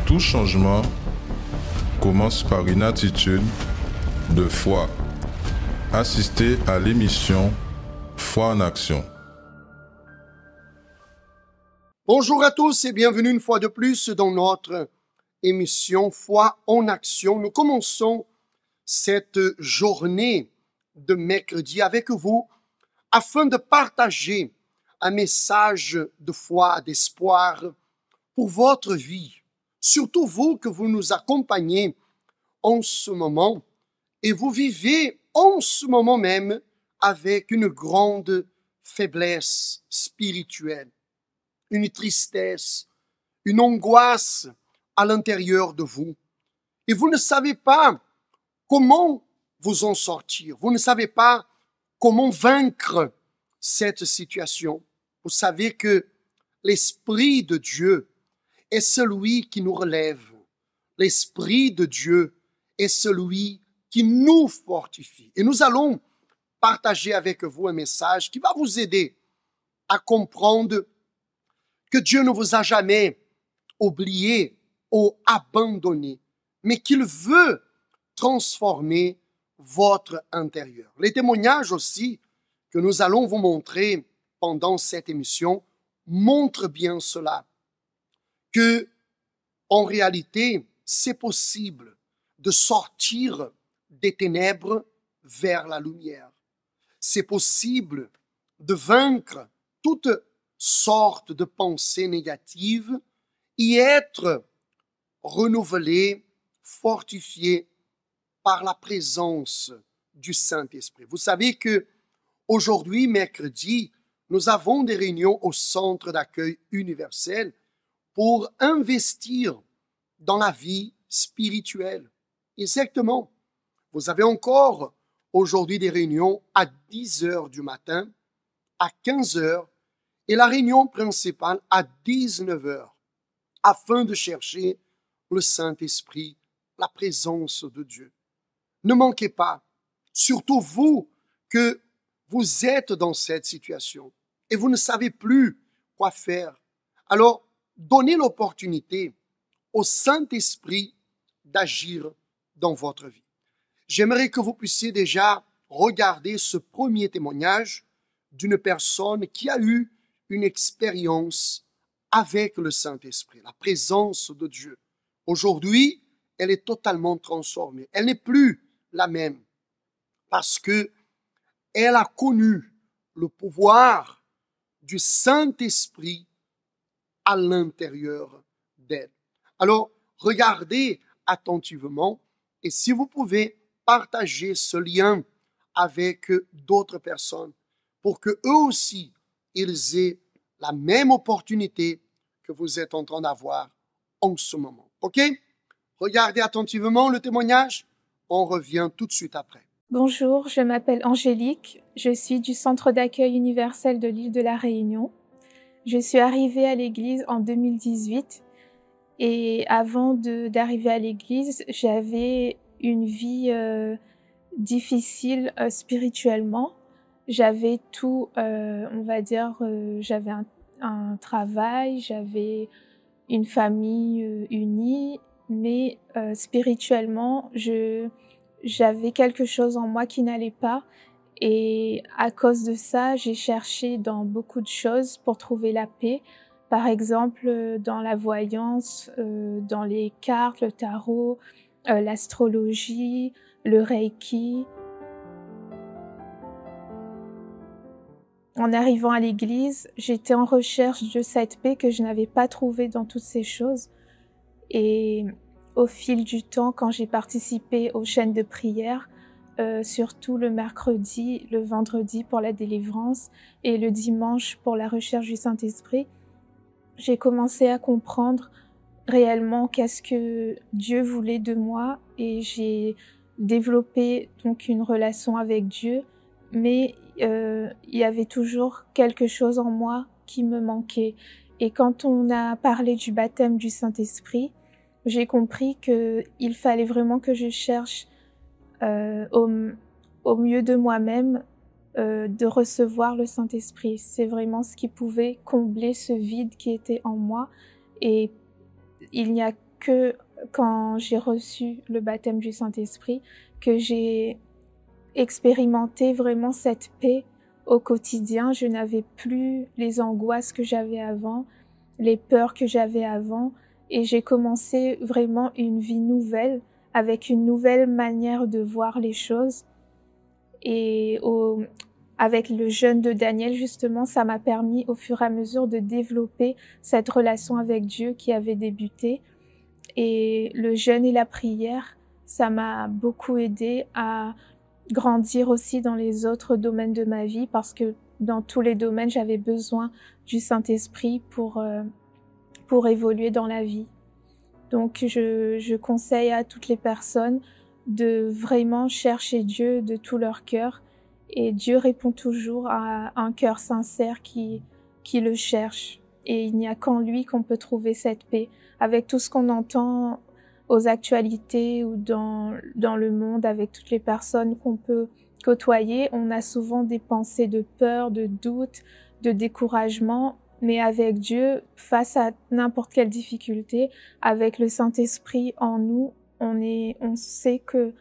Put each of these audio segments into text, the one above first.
Tout changement commence par une attitude de foi. Assistez à l'émission Foi en Action. Bonjour à tous et bienvenue une fois de plus dans notre émission Foi en Action. Nous commençons cette journée de mercredi avec vous afin de partager un message de foi, d'espoir pour votre vie. Surtout vous que vous nous accompagnez en ce moment et vous vivez en ce moment même avec une grande faiblesse spirituelle, une tristesse, une angoisse à l'intérieur de vous. Et vous ne savez pas comment vous en sortir. Vous ne savez pas comment vaincre cette situation. Vous savez que l'Esprit de Dieu est celui qui nous relève. L'Esprit de Dieu est celui qui nous fortifie. Et nous allons partager avec vous un message qui va vous aider à comprendre que Dieu ne vous a jamais oublié ou abandonné, mais qu'il veut transformer votre intérieur. Les témoignages aussi que nous allons vous montrer pendant cette émission montrent bien cela, que en réalité, c'est possible de sortir des ténèbres vers la lumière. C'est possible de vaincre toute sorte de pensées négatives et être renouvelé, fortifié par la présence du Saint-Esprit. Vous savez que aujourd'hui, mercredi, nous avons des réunions au Centre d'accueil universel pour investir dans la vie spirituelle. Exactement. Vous avez encore aujourd'hui des réunions à 10 heures du matin, à 15 heures, et la réunion principale à 19 heures, afin de chercher le Saint-Esprit, la présence de Dieu. Ne manquez pas, surtout vous, que vous êtes dans cette situation et vous ne savez plus quoi faire. Alors, donnez l'opportunité au Saint-Esprit d'agir dans votre vie. J'aimerais que vous puissiez déjà regarder ce premier témoignage d'une personne qui a eu une expérience avec le Saint-Esprit, la présence de Dieu. Aujourd'hui, elle est totalement transformée. Elle n'est plus la même parce que elle a connu le pouvoir du Saint-Esprit à l'intérieur d'elle. Alors, regardez attentivement et si vous pouvez partager ce lien avec d'autres personnes pour que eux aussi, ils aient la même opportunité que vous êtes en train d'avoir en ce moment. OK? Regardez attentivement le témoignage. On revient tout de suite après. Bonjour, je m'appelle Angélique. Je suis du Centre d'accueil universel de l'île de la Réunion. Je suis arrivée à l'église en 2018 et avant d'arriver à l'église, j'avais une vie difficile spirituellement. J'avais tout, on va dire, j'avais un travail, j'avais une famille unie, mais spirituellement, j'avais quelque chose en moi qui n'allait pas. Et à cause de ça, j'ai cherché dans beaucoup de choses pour trouver la paix. Par exemple, dans la voyance, dans les cartes, le tarot, l'astrologie, le reiki. En arrivant à l'église, j'étais en recherche de cette paix que je n'avais pas trouvée dans toutes ces choses. Et au fil du temps, quand j'ai participé aux chaînes de prière, surtout le mercredi, le vendredi pour la délivrance et le dimanche pour la recherche du Saint-Esprit, j'ai commencé à comprendre réellement qu'est-ce que Dieu voulait de moi et j'ai développé donc une relation avec Dieu, mais il y avait toujours quelque chose en moi qui me manquait. Et quand on a parlé du baptême du Saint-Esprit, j'ai compris qu'il fallait vraiment que je cherche au mieux de moi-même de recevoir le Saint-Esprit. C'est vraiment ce qui pouvait combler ce vide qui était en moi. Et il n'y a que quand j'ai reçu le baptême du Saint-Esprit, que j'ai expérimenté vraiment cette paix au quotidien. Je n'avais plus les angoisses que j'avais avant, les peurs que j'avais avant, et j'ai commencé vraiment une vie nouvelle, avec une nouvelle manière de voir les choses. Et avec le jeûne de Daniel, justement, ça m'a permis au fur et à mesure de développer cette relation avec Dieu qui avait débuté. Et le jeûne et la prière, ça m'a beaucoup aidé à grandir aussi dans les autres domaines de ma vie, parce que dans tous les domaines, j'avais besoin du Saint-Esprit pour évoluer dans la vie. Donc, je conseille à toutes les personnes de vraiment chercher Dieu de tout leur cœur. Et Dieu répond toujours à un cœur sincère qui le cherche. Et il n'y a qu'en lui qu'on peut trouver cette paix. Avec tout ce qu'on entend aux actualités ou dans le monde, avec toutes les personnes qu'on peut côtoyer, on a souvent des pensées de peur, de doute, de découragement. Mais avec Dieu, face à n'importe quelle difficulté, avec le Saint-Esprit en nous, on sait que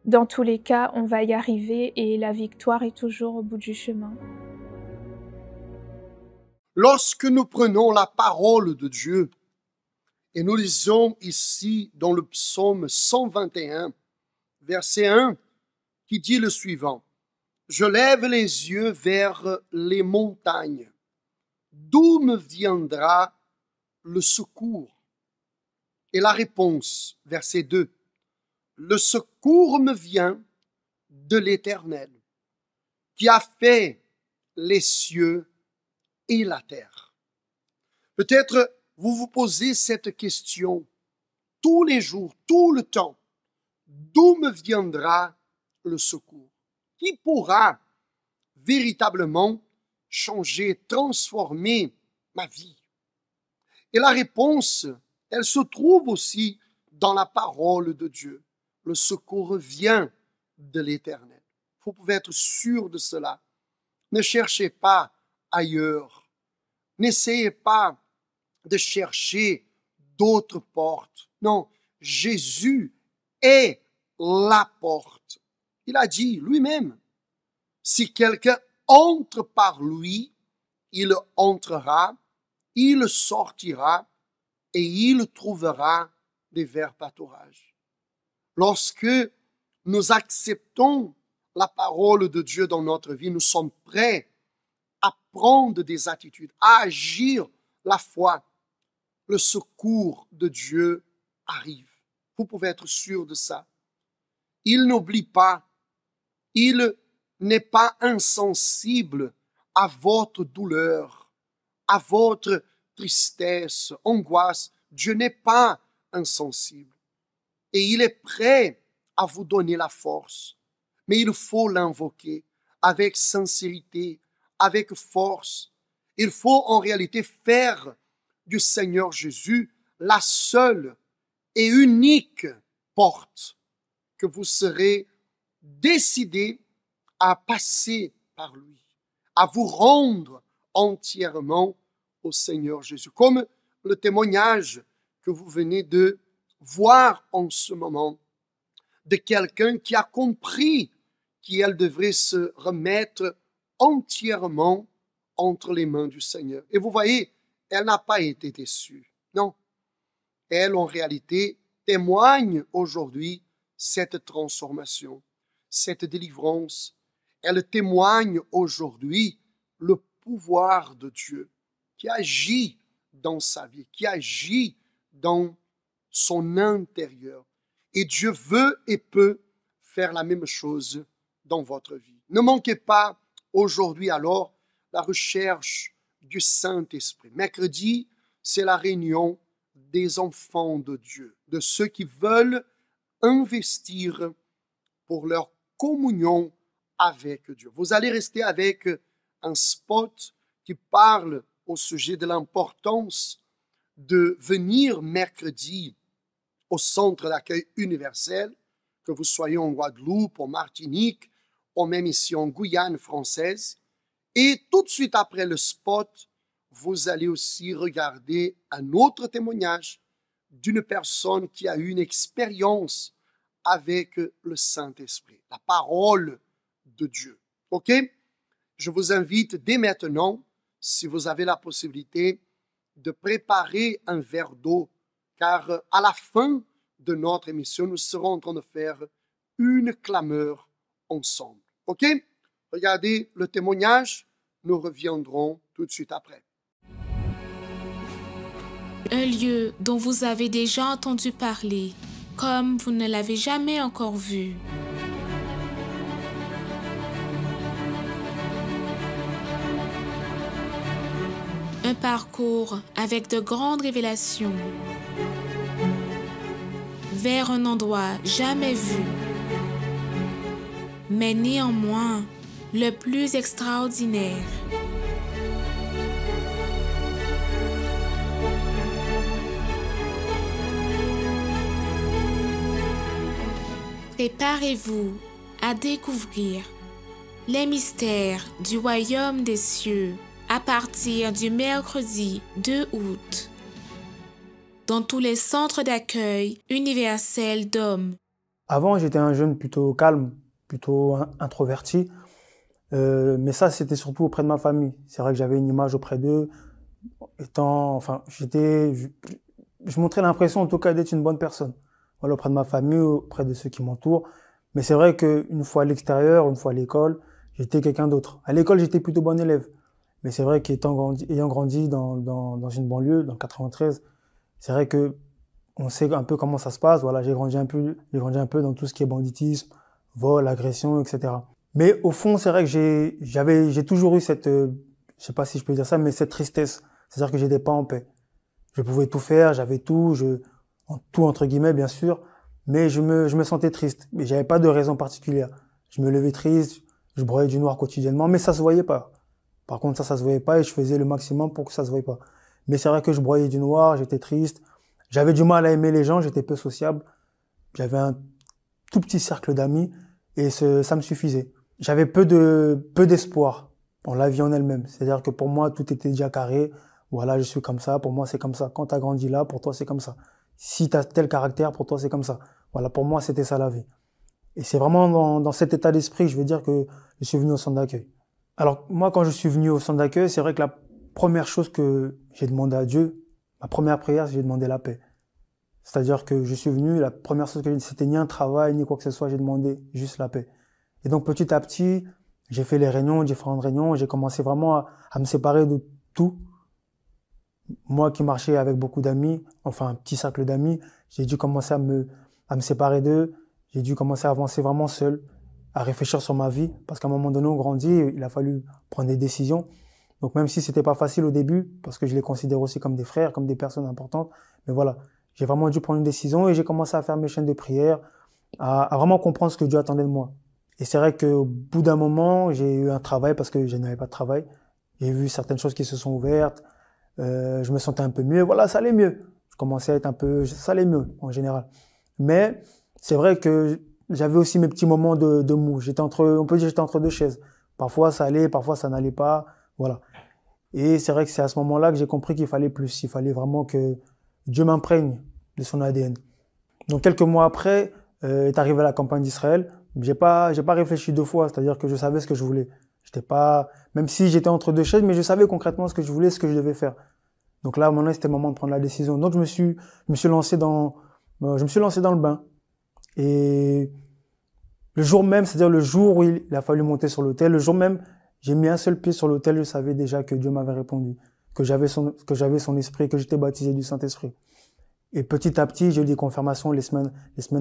dans tous les cas, on va y arriver et la victoire est toujours au bout du chemin. Lorsque nous prenons la parole de Dieu, et nous lisons ici dans le psaume 121, verset 1, qui dit le suivant: « Je lève les yeux vers les montagnes. D'où me viendra le secours ?» Et la réponse, verset 2, « Le secours me vient de l'Éternel, qui a fait les cieux et la terre. » Peut-être vous vous posez cette question tous les jours, tout le temps. D'où me viendra le secours? Qui pourra véritablement changer, transformer ma vie? Et la réponse, elle se trouve aussi dans la parole de Dieu. Le secours vient de l'Éternel. Vous pouvez être sûr de cela. Ne cherchez pas ailleurs. N'essayez pas de chercher d'autres portes. Non, Jésus est la porte. Il a dit lui-même, si quelqu'un entre par lui, il entrera, il sortira et il trouvera des verts pâturages. Lorsque nous acceptons la parole de Dieu dans notre vie, nous sommes prêts à prendre des attitudes, à agir la foi. Le secours de Dieu arrive. Vous pouvez être sûr de ça. Il n'oublie pas. Il n'est pas insensible à votre douleur, à votre tristesse, angoisse. Dieu n'est pas insensible. Et il est prêt à vous donner la force. Mais il faut l'invoquer avec sincérité, avec force. Il faut en réalité faire du Seigneur Jésus la seule et unique porte que vous serez décidé à passer par lui, à vous rendre entièrement au Seigneur Jésus. Comme le témoignage que vous venez de voir en ce moment de quelqu'un qui a compris qu'elle devrait se remettre entièrement entre les mains du Seigneur. Et vous voyez, elle n'a pas été déçue. Non. Elle, en réalité, témoigne aujourd'hui cette transformation, cette délivrance. Elle témoigne aujourd'hui le pouvoir de Dieu qui agit dans sa vie, qui agit dans son intérieur. Et Dieu veut et peut faire la même chose dans votre vie. Ne manquez pas aujourd'hui alors la recherche du Saint-Esprit. Mercredi, c'est la réunion des enfants de Dieu, de ceux qui veulent investir pour leur communion avec Dieu. Vous allez rester avec un spot qui parle au sujet de l'importance de venir mercredi au centre d'accueil universel, que vous soyez en Guadeloupe, en Martinique, ou même ici en Guyane française. Et tout de suite après le spot, vous allez aussi regarder un autre témoignage d'une personne qui a eu une expérience avec le Saint-Esprit, la parole de Dieu. OK? Je vous invite dès maintenant, si vous avez la possibilité, de préparer un verre d'eau, car à la fin de notre émission, nous serons en train de faire une clameur ensemble. OK? Regardez le témoignage, nous reviendrons tout de suite après. Un lieu dont vous avez déjà entendu parler, comme vous ne l'avez jamais encore vu. Un parcours avec de grandes révélations vers un endroit jamais vu, mais néanmoins le plus extraordinaire. Préparez-vous à découvrir les mystères du royaume des cieux à partir du mercredi 2 août dans tous les centres d'accueil universels d'hommes. Avant, j'étais un jeune plutôt calme, plutôt introverti, mais ça, c'était surtout auprès de ma famille. C'est vrai que j'avais une image auprès d'eux, je montrais l'impression en tout cas d'être une bonne personne. Voilà, auprès de ma famille, auprès de ceux qui m'entourent. Mais c'est vrai qu'une fois à l'extérieur, une fois à l'école, j'étais quelqu'un d'autre. À l'école, j'étais plutôt bon élève. Mais c'est vrai ayant grandi dans une banlieue, dans le 93, c'est vrai que on sait un peu comment ça se passe. Voilà, j'ai grandi un peu dans tout ce qui est banditisme, vol, agression, etc. Mais au fond, c'est vrai que j'ai toujours eu cette, je sais pas si je peux dire ça, mais cette tristesse. C'est-à-dire que j'étais pas en paix. Je pouvais tout faire, j'avais tout, tout entre guillemets, bien sûr, mais je me sentais triste. Mais j'avais pas de raison particulière. Je me levais triste, je broyais du noir quotidiennement, mais ça se voyait pas. Par contre, ça se voyait pas et je faisais le maximum pour que ça se voyait pas. Mais c'est vrai que je broyais du noir, j'étais triste. J'avais du mal à aimer les gens, j'étais peu sociable. J'avais un tout petit cercle d'amis et ça me suffisait. J'avais peu d'espoir en la vie en elle-même. C'est-à-dire que pour moi, tout était déjà carré. Voilà, je suis comme ça, pour moi, c'est comme ça. Quand t'as grandi là, pour toi, c'est comme ça. Si t'as tel caractère, pour toi, c'est comme ça. Voilà, pour moi, c'était ça la vie. Et c'est vraiment dans cet état d'esprit, je vais dire, que je suis venu au centre d'accueil. Alors, moi, quand je suis venu au centre d'accueil, c'est vrai que la première chose que j'ai demandé à Dieu, ma première prière, j'ai demandé la paix. C'est-à-dire que je suis venu, la première chose que j'ai dit, c'était ni un travail, ni quoi que ce soit, j'ai demandé juste la paix. Et donc, petit à petit, j'ai fait les réunions, différentes réunions, j'ai commencé vraiment à me séparer de tout. Moi qui marchais avec beaucoup d'amis, enfin un petit cercle d'amis, j'ai dû commencer à me séparer d'eux, j'ai dû commencer à avancer vraiment seul, à réfléchir sur ma vie, parce qu'à un moment donné, on grandit, il a fallu prendre des décisions. Donc même si c'était pas facile au début, parce que je les considère aussi comme des frères, comme des personnes importantes, mais voilà, j'ai vraiment dû prendre une décision et j'ai commencé à faire mes chaînes de prière, à vraiment comprendre ce que Dieu attendait de moi. Et c'est vrai qu'au bout d'un moment, j'ai eu un travail parce que je n'avais pas de travail. J'ai vu certaines choses qui se sont ouvertes, je me sentais un peu mieux, voilà, ça allait mieux. Je commençais à être ça allait mieux en général. Mais c'est vrai que j'avais aussi mes petits moments de mou. On peut dire que j'étais entre deux chaises. Parfois ça allait, parfois ça n'allait pas, voilà. Et c'est vrai que c'est à ce moment-là que j'ai compris qu'il fallait plus. Il fallait vraiment que Dieu m'imprègne de son ADN. Donc quelques mois après, est arrivée la campagne d'Israël. J'ai pas réfléchi deux fois, c'est-à-dire que je savais ce que je voulais. Même si j'étais entre deux chaises, mais je savais concrètement ce que je voulais, ce que je devais faire. Donc là, maintenant, c'était le moment de prendre la décision. Donc je me suis lancé dans le bain. Et le jour même, c'est-à-dire le jour où il a fallu monter sur l'autel, le jour même, j'ai mis un seul pied sur l'autel, je savais déjà que Dieu m'avait répondu, que j'avais son esprit, que j'étais baptisé du Saint-Esprit. Et petit à petit, j'ai eu des confirmations les semaines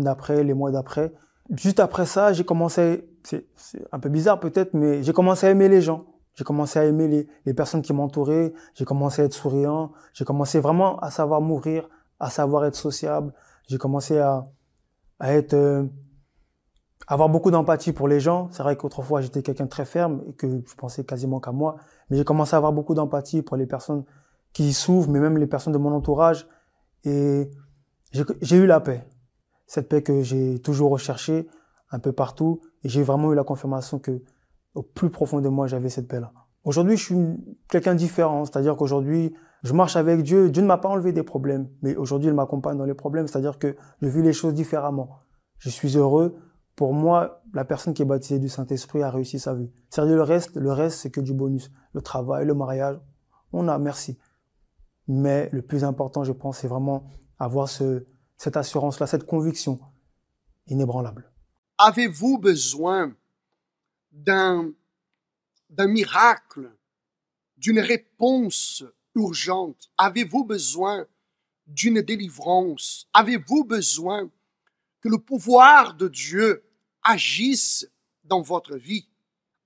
d'après, les mois d'après. Juste après ça, j'ai commencé, c'est un peu bizarre peut-être, mais j'ai commencé à aimer les gens. J'ai commencé à aimer les personnes qui m'entouraient. J'ai commencé à être souriant. J'ai commencé vraiment à savoir m'ouvrir, à savoir être sociable. J'ai commencé à avoir beaucoup d'empathie pour les gens. C'est vrai qu'autrefois, j'étais quelqu'un de très ferme et que je pensais quasiment qu'à moi. Mais j'ai commencé à avoir beaucoup d'empathie pour les personnes qui souffrent, mais même les personnes de mon entourage. Et j'ai eu la paix. Cette paix que j'ai toujours recherchée un peu partout. Et j'ai vraiment eu la confirmation que au plus profond de moi, j'avais cette paix-là. Aujourd'hui, je suis quelqu'un de différent. C'est-à-dire qu'aujourd'hui, Je marche avec Dieu. Dieu ne m'a pas enlevé des problèmes, mais aujourd'hui, il m'accompagne dans les problèmes. C'est-à-dire que je vis les choses différemment. Je suis heureux. Pour moi, la personne qui est baptisée du Saint-Esprit a réussi sa vie. C'est-à-dire le reste, c'est que du bonus. Le travail, le mariage, merci. Mais le plus important, je pense, c'est vraiment avoir cette assurance-là, cette conviction inébranlable. Avez-vous besoin d'un miracle, d'une réponse urgente? Avez-vous besoin d'une délivrance? Avez-vous besoin que le pouvoir de Dieu agisse dans votre vie?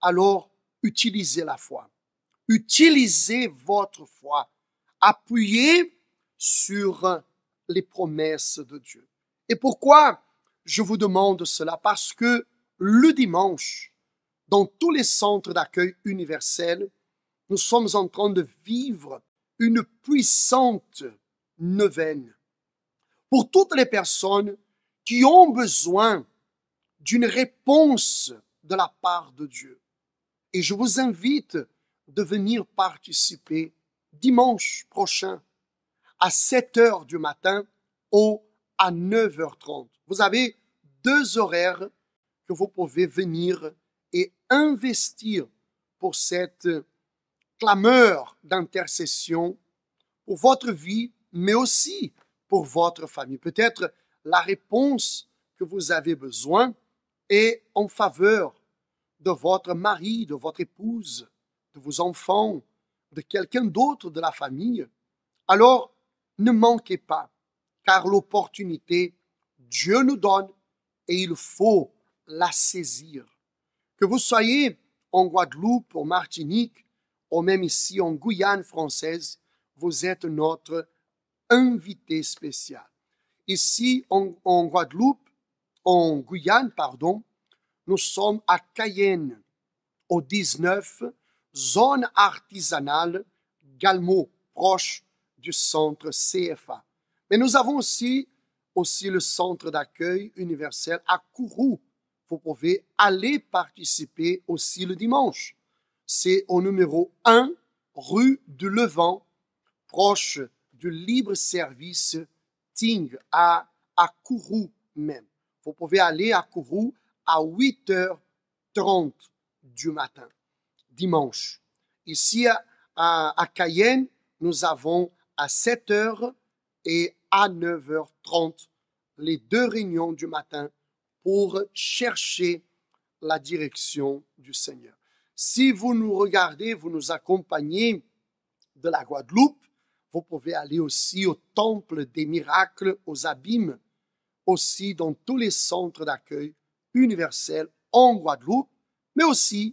Alors, utilisez la foi. Utilisez votre foi. Appuyez sur les promesses de Dieu. Et pourquoi je vous demande cela? Parce que le dimanche, dans tous les centres d'accueil universels, nous sommes en train de vivre une puissante neuvaine pour toutes les personnes qui ont besoin d'une réponse de la part de Dieu. Et je vous invite de venir participer dimanche prochain à 7h du matin ou à 9h30. Vous avez 2 horaires que vous pouvez venir et investir pour cette clameur d'intercession pour votre vie, mais aussi pour votre famille. Peut-être la réponse que vous avez besoin est en faveur de votre mari, de votre épouse, de vos enfants, de quelqu'un d'autre de la famille. Alors, ne manquez pas, car l'opportunité, Dieu nous donne et il faut la saisir. Que vous soyez en Guadeloupe, en Martinique, ou même ici en Guyane française, vous êtes notre invité spécial. Ici en Guadeloupe, en Guyane, nous sommes à Cayenne, au 19, zone artisanale Galmo, proche du centre CFA. Mais nous avons aussi le centre d'accueil universel à Kourou. Vous pouvez aller participer aussi le dimanche. C'est au numéro 1, rue du Levant, proche du libre-service Ting, à Kourou même. Vous pouvez aller à Kourou à 8h30 du matin, dimanche. Ici à Cayenne, nous avons à 7h et à 9h30 les 2 réunions du matin pour chercher la direction du Seigneur. Si vous nous regardez, vous nous accompagnez de la Guadeloupe, vous pouvez aller aussi au Temple des Miracles, aux Abîmes, aussi dans tous les centres d'accueil universels en Guadeloupe, mais aussi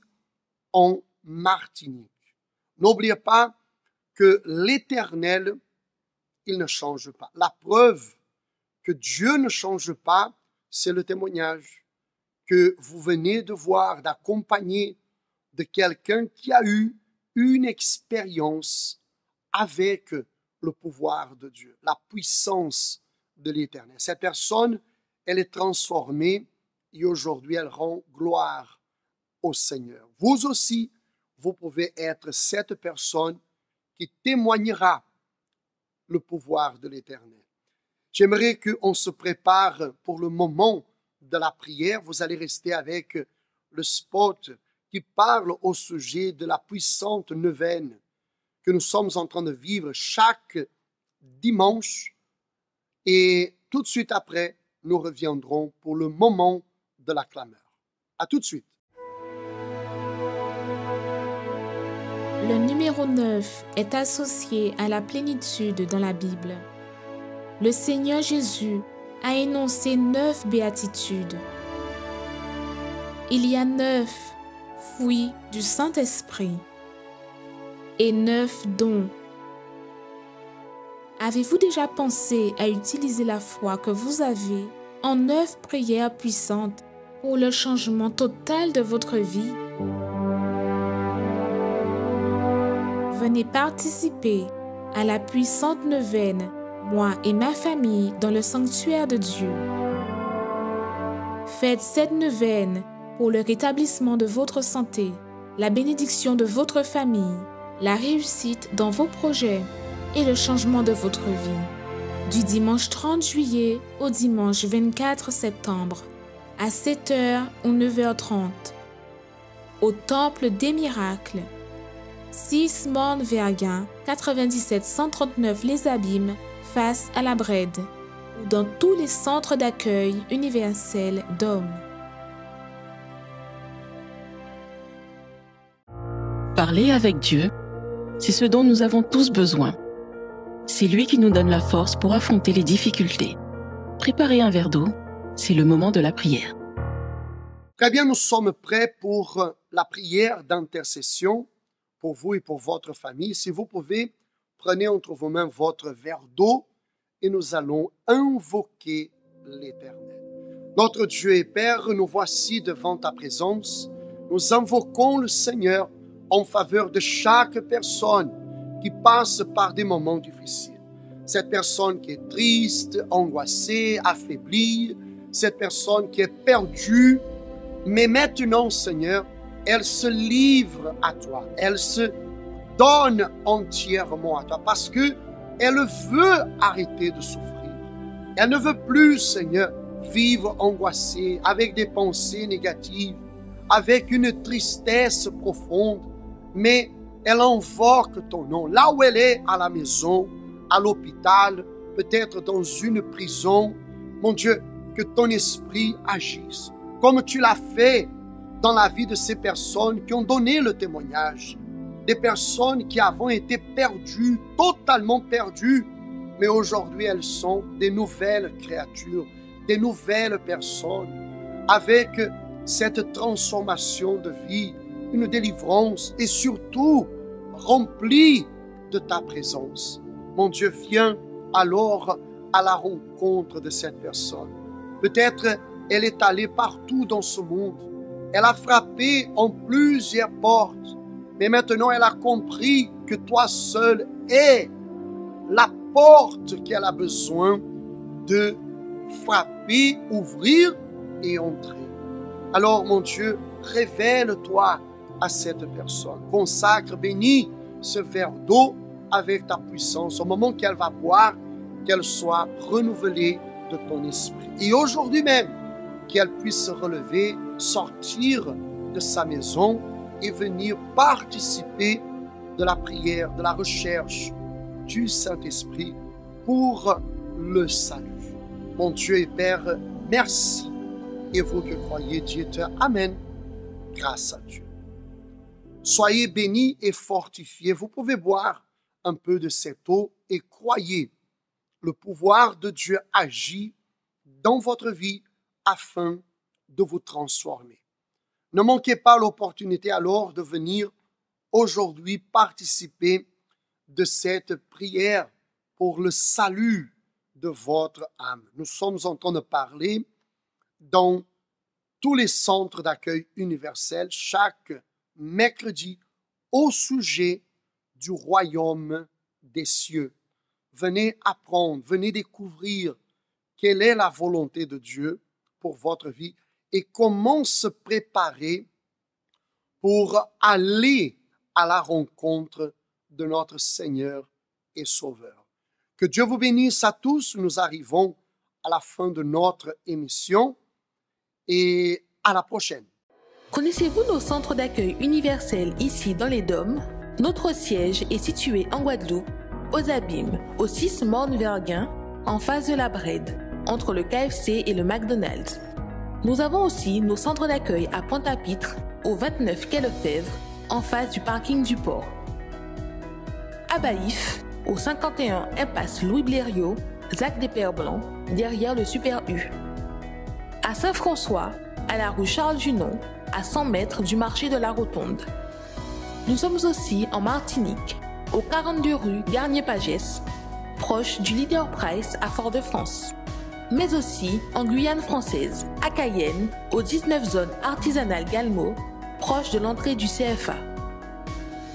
en Martinique. N'oubliez pas que l'Éternel, il ne change pas. La preuve que Dieu ne change pas, c'est le témoignage que vous venez de voir, d'accompagner de quelqu'un qui a eu une expérience avec le pouvoir de Dieu, la puissance de l'Éternel. Cette personne, elle est transformée et aujourd'hui, elle rend gloire au Seigneur. Vous aussi, vous pouvez être cette personne qui témoignera le pouvoir de l'Éternel. J'aimerais qu'on se prépare pour le moment de la prière. Vous allez rester avec le spot qui parle au sujet de la puissante neuvaine que nous sommes en train de vivre chaque dimanche. Et tout de suite après, nous reviendrons pour le moment de la clameur. À tout de suite. Le numéro 9 est associé à la plénitude dans la Bible. Le Seigneur Jésus a énoncé 9 béatitudes. Il y a 9 fruits du Saint-Esprit et 9 dons. Avez-vous déjà pensé à utiliser la foi que vous avez en 9 prières puissantes pour le changement total de votre vie? Venez participer à la puissante neuvaine, moi et ma famille, dans le sanctuaire de Dieu. Faites cette neuvaine pour le rétablissement de votre santé, la bénédiction de votre famille, la réussite dans vos projets et le changement de votre vie. Du dimanche 30 juillet au dimanche 24 septembre, à 7h ou 9h30, au Temple des Miracles, 6 Morne Verguin, 97 139 Les Abîmes, face à la Brède, ou dans tous les centres d'accueil universels d'hommes. Parler avec Dieu, c'est ce dont nous avons tous besoin. C'est lui qui nous donne la force pour affronter les difficultés. Préparez un verre d'eau, c'est le moment de la prière. Très bien, nous sommes prêts pour la prière d'intercession pour vous et pour votre famille. Si vous pouvez, prenez entre vos mains votre verre d'eau et nous allons invoquer l'Éternel. Notre Dieu et Père, nous voici devant ta présence. Nous invoquons le Seigneur en faveur de chaque personne qui passe par des moments difficiles. Cette personne qui est triste, angoissée, affaiblie, cette personne qui est perdue, mais maintenant, Seigneur, elle se livre à toi, elle se donne entièrement à toi parce que elle veut arrêter de souffrir. Elle ne veut plus, Seigneur, vivre angoissée, avec des pensées négatives, avec une tristesse profonde, mais elle invoque ton nom. Là où elle est, à la maison, à l'hôpital, peut-être dans une prison, mon Dieu, que ton esprit agisse, comme tu l'as fait dans la vie de ces personnes qui ont donné le témoignage, des personnes qui avaient été perdues, totalement perdues, mais aujourd'hui elles sont des nouvelles créatures, des nouvelles personnes, avec cette transformation de vie, une délivrance et surtout remplies de ta présence. Mon Dieu, viens alors à la rencontre de cette personne. Peut-être elle est allée partout dans ce monde. Elle a frappé en plusieurs portes. Mais maintenant, elle a compris que toi seul es la porte qu'elle a besoin de frapper, ouvrir et entrer. Alors, mon Dieu, révèle-toi à cette personne. Consacre, bénis ce verre d'eau avec ta puissance. Au moment qu'elle va boire, qu'elle soit renouvelée de ton esprit. Et aujourd'hui même, qu'elle puisse se relever, sortir de sa maison et venir participer de la prière, de la recherche du Saint-Esprit pour le salut. Mon Dieu et Père, merci. Et vous que croyez, Dieu te amène grâce à Dieu. Soyez bénis et fortifiés. Vous pouvez boire un peu de cette eau et croyez, le pouvoir de Dieu agit dans votre vie afin de vous transformer. Ne manquez pas l'opportunité alors de venir aujourd'hui participer de cette prière pour le salut de votre âme. Nous sommes en train de parler dans tous les centres d'accueil universels chaque mercredi au sujet du royaume des cieux. Venez apprendre, venez découvrir quelle est la volonté de Dieu pour votre vie et comment se préparer pour aller à la rencontre de notre Seigneur et Sauveur. Que Dieu vous bénisse à tous. Nous arrivons à la fin de notre émission et à la prochaine. Connaissez-vous nos centres d'accueil universels ici dans les Dômes? Notre siège est situé en Guadeloupe, aux Abîmes, au 6 Morne Verguin, en face de la Brède, entre le KFC et le McDonald's. Nous avons aussi nos centres d'accueil à Pointe-à-Pitre, au 29 quai Lefebvre, en face du parking du port. À Baïf, au 51 impasse Louis Blériot, Zac des Pères Blancs, derrière le Super U. À Saint-François, à la rue Charles Junon, à 100 mètres du marché de la Rotonde. Nous sommes aussi en Martinique, au 42 rue Garnier-Pagès, proche du Leader Price à Fort-de-France. Mais aussi en Guyane française, à Cayenne, au 19 zone artisanale Galmo, proche de l'entrée du CFA.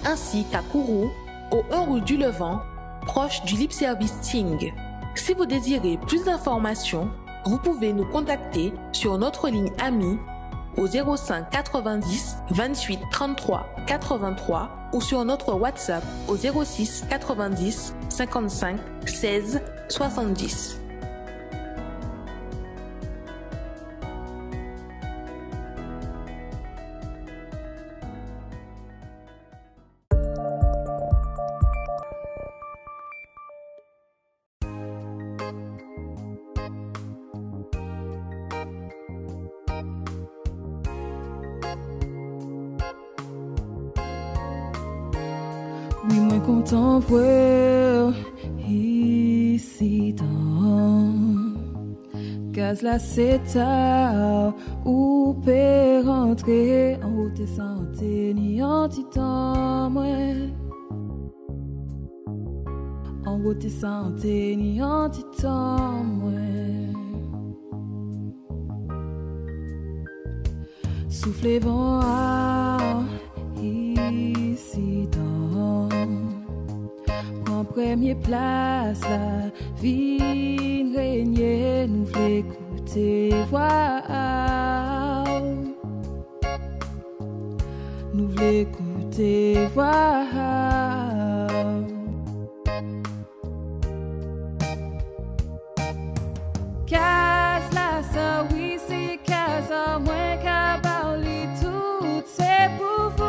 Ainsi qu'à Kourou, au 1 rue du Levant, proche du Lip Service Ting. Si vous désirez plus d'informations, vous pouvez nous contacter sur notre ligne amie au 05 90 28 33 83 ou sur notre WhatsApp au 06 90 55 16 70. Oui, moi content voir ici dans gaz la c'est tard ou peut rentrer en haute santé ni anti-temps moi en haute santé ni anti-temps moi soufflez vent ici dans prends première place la vie régner nous l'écouter voir nous l'écouter voir casse la ça oui c'est casse moins qu'à parler tout c'est pour vous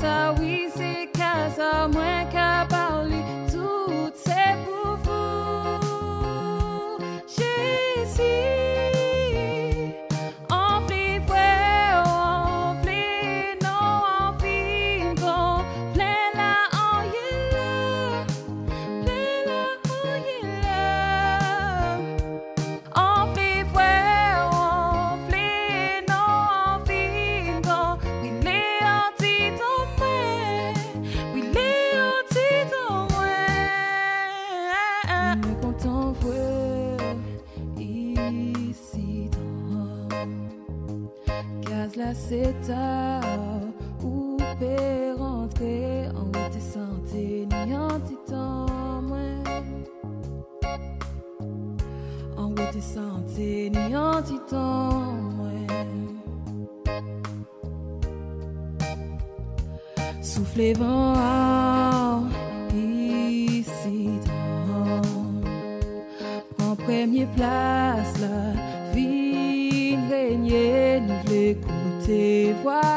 ça oui c'est casa moins qu'à parler tout c'est pour vous Jésus enflé ouais enflé non enflé bon plein la en enflé ouais enflé non enflé bon oui les la c'est tard ou peut rentrer en haute santé ni anti-temps moi en haute santé ni anti-temps moi soufflez vent ici dans prends première place la vie régner nous l'écouter voir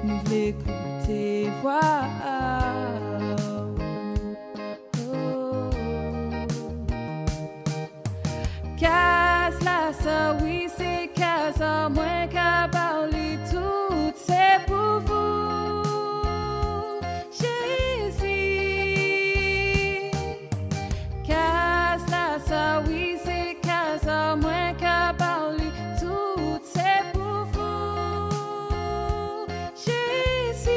nous l'écouter voir oh. Casse la ça oui c'est casse moins qu'à parler tout c'est pour vous Jésus casse la ça oui c'est casse moins qu'à parler tout c'est pour vous Jésus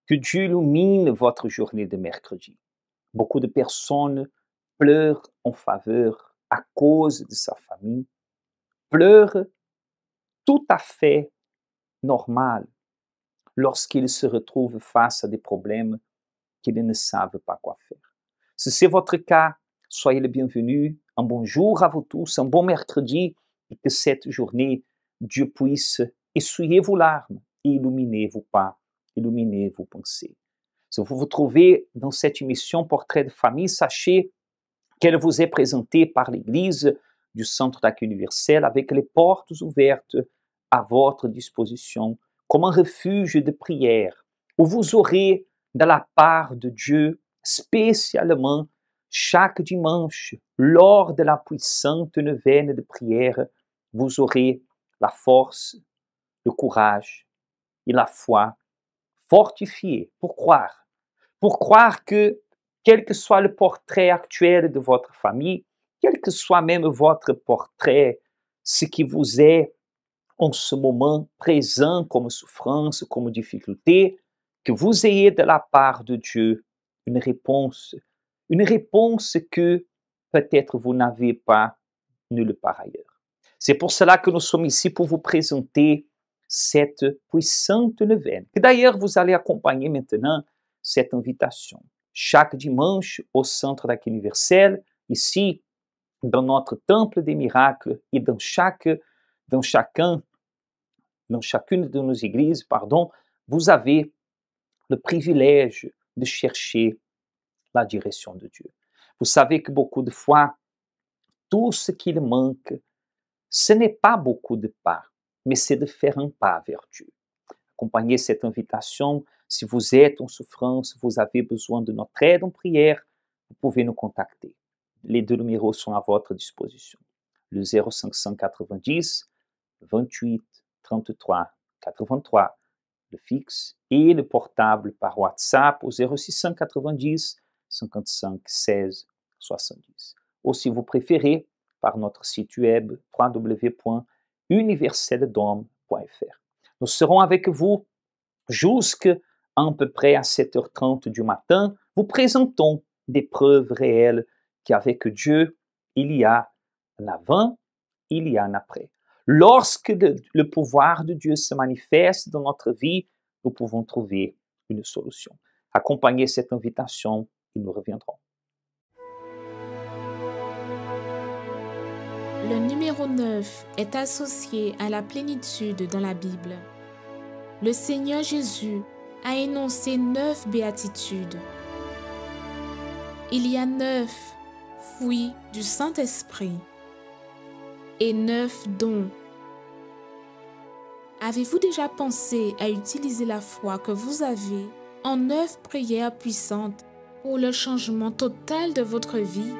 Que Dieu illumine votre journée de mercredi. Beaucoup de personnes pleurent en faveur à cause de sa famille, pleurent tout à fait normal lorsqu'ils se retrouvent face à des problèmes qu'ils ne savent pas quoi faire. Si c'est votre cas, soyez le bienvenu. Un bonjour à vous tous, un bon mercredi, et que cette journée, Dieu puisse essuyer vos larmes et illuminer vos pas, illuminer vos pensées. Si vous vous trouvez dans cette émission Portrait de famille, sachez qu'elle vous est présentée par l'Église du Centre d'accueil universel avec les portes ouvertes à votre disposition comme un refuge de prière où vous aurez de la part de Dieu spécialement chaque dimanche lors de la puissante neuvaine de prière, vous aurez la force, le courage et la foi fortifiée pour croire que quel que soit le portrait actuel de votre famille, quel que soit même votre portrait, ce qui vous est en ce moment présent comme souffrance, comme difficulté, que vous ayez de la part de Dieu une réponse que peut-être vous n'avez pas nulle part ailleurs. C'est pour cela que nous sommes ici pour vous présenter cette puissante neuvaine, que d'ailleurs vous allez accompagner maintenant cette invitation. Chaque dimanche au Centre d'accueil universel, ici, dans notre temple des miracles et dans chacune de nos églises, vous avez le privilège de chercher la direction de Dieu. Vous savez que beaucoup de fois, tout ce qu'il manque, ce n'est pas beaucoup de pas, mais c'est de faire un pas vers Dieu. Accompagnez cette invitation. Si vous êtes en souffrance, vous avez besoin de notre aide en prière, vous pouvez nous contacter. Les deux numéros sont à votre disposition. Le 0590 28 33 83, le fixe, et le portable par WhatsApp au 0690 55 16 70. Ou si vous préférez, par notre site web www.universeldom.fr. Nous serons avec vous jusqu'à à peu près à 7h30 du matin. Vous présentons des preuves réelles qu'avec Dieu, il y a un avant, il y a un après. Lorsque le pouvoir de Dieu se manifeste dans notre vie, nous pouvons trouver une solution. Accompagnez cette invitation et nous reviendrons. Le numéro 9 est associé à la plénitude dans la Bible. Le Seigneur Jésus a énoncé 9 béatitudes. Il y a 9 fruits du Saint-Esprit et 9 dons. Avez-vous déjà pensé à utiliser la foi que vous avez en 9 prières puissantes pour le changement total de votre vie?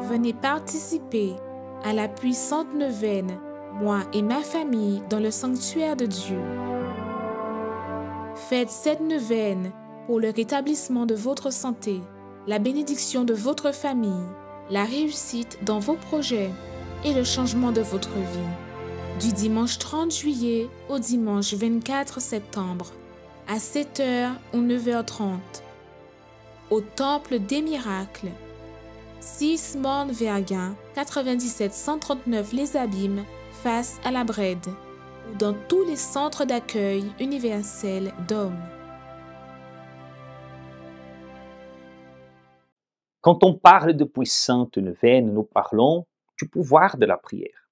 Venez participer à la puissante neuvaine, moi et ma famille, dans le sanctuaire de Dieu. Faites cette neuvaine pour le rétablissement de votre santé, la bénédiction de votre famille, la réussite dans vos projets et le changement de votre vie. Du dimanche 30 juillet au dimanche 24 septembre, à 7h ou 9h30, au Temple des Miracles, 6 Morne-Verguin, 97 139 Les Abîmes, face à la Brède, ou dans tous les centres d'accueil universels d'hommes. Quand on parle de puissante neuvaine, nous parlons du pouvoir de la prière.